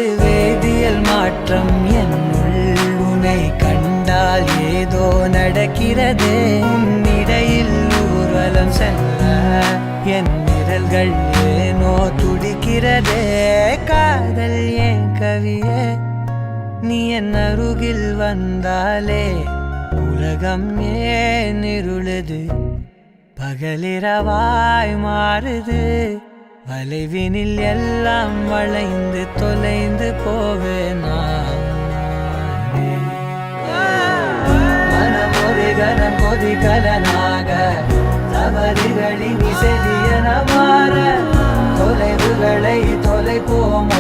ஒரு வேதியியல் மாற்றம் என்னுள் உன்னை கண்டால் ஏதோ நடக்கிறதே இடையில் ஊர்வலம் செல்ல என் விரல்கள் ஏனோ துடிக்கிறதே காதல் ஏன் கவியே நீ என் அருகில் வந்தாலே உலகம் ஏன் இருளுது பகலிரவாய் மாறுது வளைவினில் எல்லாம் வளைந்து தொலைந்து போவேனா மனம் ஒரு கணம் கொதிகலனாக தவறுகளின் இசையன மாற தொலைவுகளை தொலைப்போம்